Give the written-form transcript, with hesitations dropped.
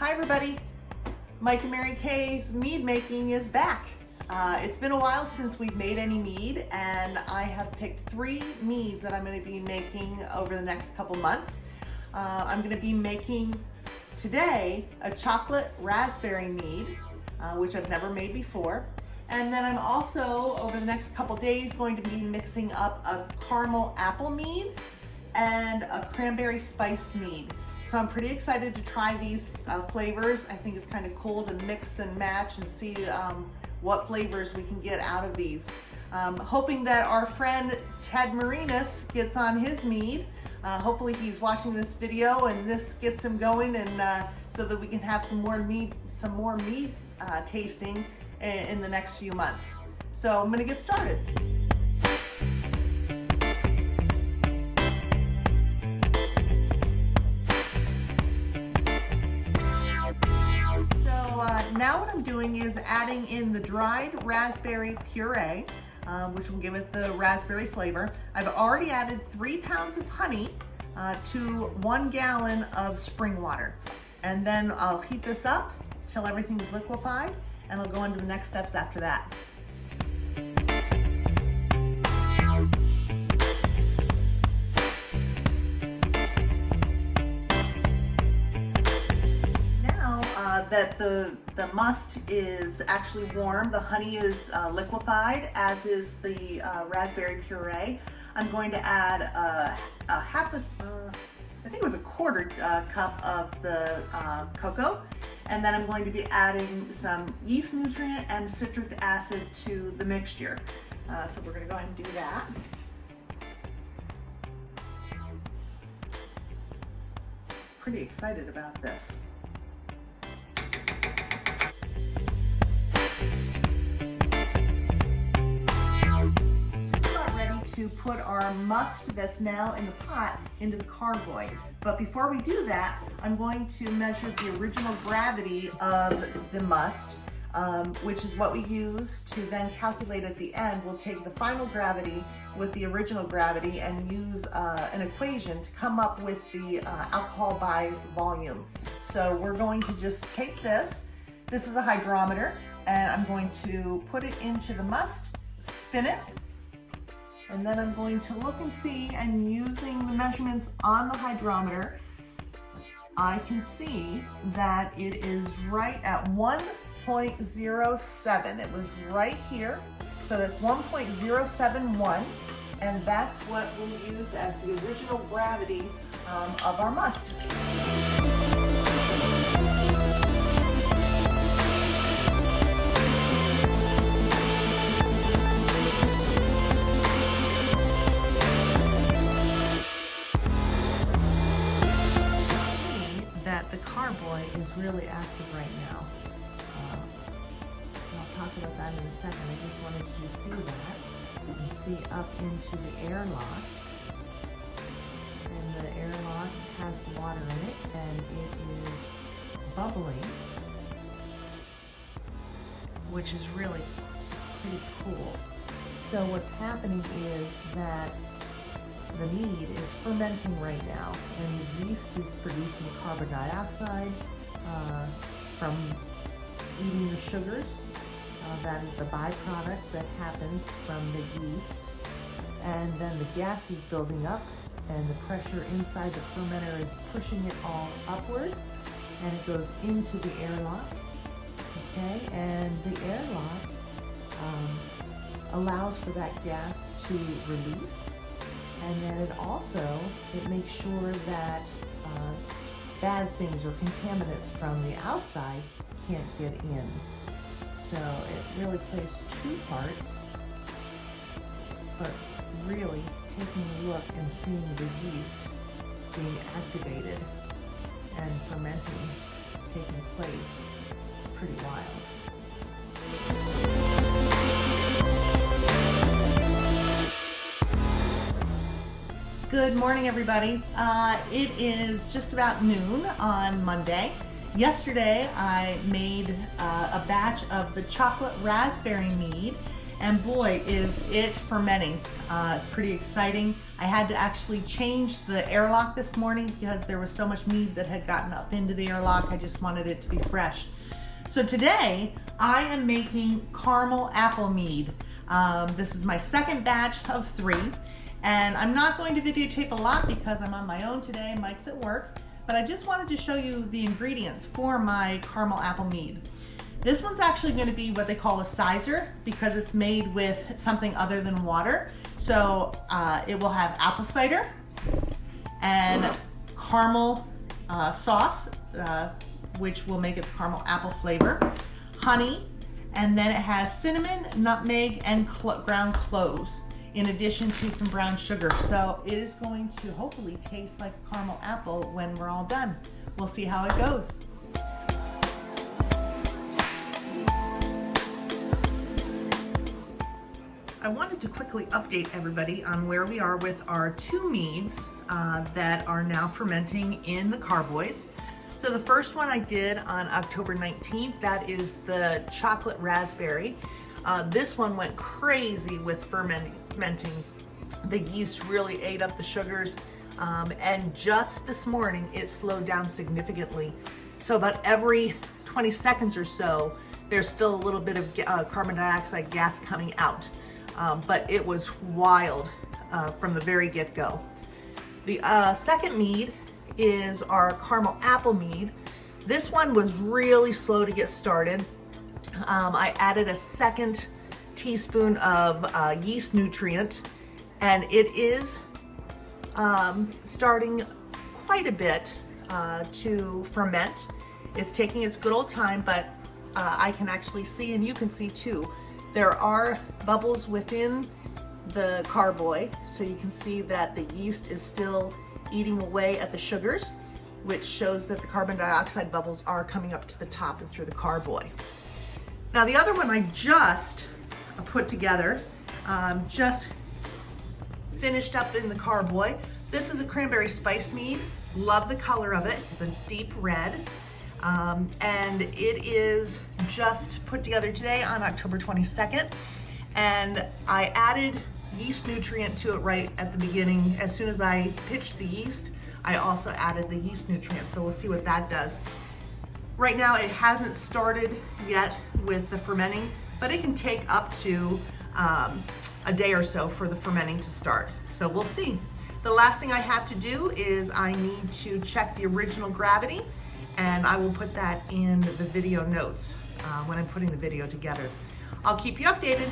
Hi everybody, Mike and Mary Kay's mead making is back. It's been a while since we've made any mead, and I have picked 3 meads that I'm going to be making over the next couple months. I'm going to be making today a chocolate raspberry mead, which I've never made before. And then I'm also, over the next couple days, going to be mixing up a caramel apple mead and a cranberry spiced mead. So I'm pretty excited to try these flavors. I think it's kind of cool to mix and match and see what flavors we can get out of these. Hoping that our friend Ted Marinas gets on his mead. Hopefully he's watching this video and this gets him going, and so that we can have some more mead tasting in the next few months. So I'm gonna get started. Now what I'm doing is adding in the dried raspberry puree, which will give it the raspberry flavor. I've already added 3 pounds of honey to 1 gallon of spring water. And then I'll heat this up till everything's liquefied, and I'll go on to the next steps after that. That the must is actually warm, the honey is liquefied, as is the raspberry puree. I'm going to add I think it was a quarter cup of the cocoa, and then I'm going to be adding some yeast nutrient and citric acid to the mixture. So we're going to go ahead and do that. Pretty excited about this. To put our must that's now in the pot into the carboy. But before we do that, I'm going to measure the original gravity of the must, which is what we use to then calculate at the end. We'll take the final gravity with the original gravity and use an equation to come up with the alcohol by volume. So we're going to just take this. This is a hydrometer, and I'm going to put it into the must, spin it, and then I'm going to look and see, and using the measurements on the hydrometer, I can see that it is right at 1.07. It was right here. So that's 1.071, and that's what we'll use as the original gravity of our must. The carboy is really active right now. I'll talk about that in a second. I just wanted you to see that. You can see up into the airlock. And the airlock has water in it, and it is bubbling, which is really pretty cool. So what's happening is that the mead is fermenting right now, and the yeast is producing carbon dioxide from eating the sugars. That is the byproduct that happens from the yeast. And then the gas is building up, and the pressure inside the fermenter is pushing it all upward, and it goes into the airlock. Okay, and the airlock allows for that gas to release. And then it makes sure that bad things or contaminants from the outside can't get in. So it really plays 2 parts, but really taking a look and seeing the yeast being activated and fermenting taking place, pretty wild. Good morning, everybody. It is just about noon on Monday. Yesterday, I made a batch of the chocolate raspberry mead, and boy, is it fermenting. It's pretty exciting. I had to actually change the airlock this morning because there was so much mead that had gotten up into the airlock. I just wanted it to be fresh. So today, I am making caramel apple mead. This is my second batch of 3, and I'm not going to videotape a lot because I'm on my own today. Mike's at work, but I just wanted to show you the ingredients for my caramel apple mead. This one's actually going to be what they call a sizer because it's made with something other than water. So it will have apple cider and caramel sauce, which will make it the caramel apple flavor, honey, and then it has cinnamon, nutmeg, and ground cloves, in addition to some brown sugar. So it is going to hopefully taste like caramel apple when we're all done. We'll see how it goes. I wanted to quickly update everybody on where we are with our 2 meads that are now fermenting in the carboys. So the first one I did on October 19th, that is the chocolate raspberry. This one went crazy with fermenting. The yeast really ate up the sugars, and just this morning it slowed down significantly. So about every 20 seconds or so, there's still a little bit of carbon dioxide gas coming out. But it was wild from the very get-go. The second mead is our caramel apple mead. This one was really slow to get started. I added a 2nd teaspoon of yeast nutrient, and it is starting quite a bit to ferment. It's taking its good old time, but I can actually see, and you can see too, there are bubbles within the carboy, so you can see that the yeast is still eating away at the sugars, which shows that the carbon dioxide bubbles are coming up to the top and through the carboy. Now the other one I just put together, just finished up in the carboy. This is a cranberry spice mead. Love the color of it. It's a deep red. And it is just put together today on October 22nd. And I added yeast nutrient to it right at the beginning. As soon as I pitched the yeast, I also added the yeast nutrient. So we'll see what that does. Right now it hasn't started yet with the fermenting, but it can take up to a day or so for the fermenting to start. So we'll see. The last thing I have to do is I need to check the original gravity, and I will put that in the video notes when I'm putting the video together. I'll keep you updated.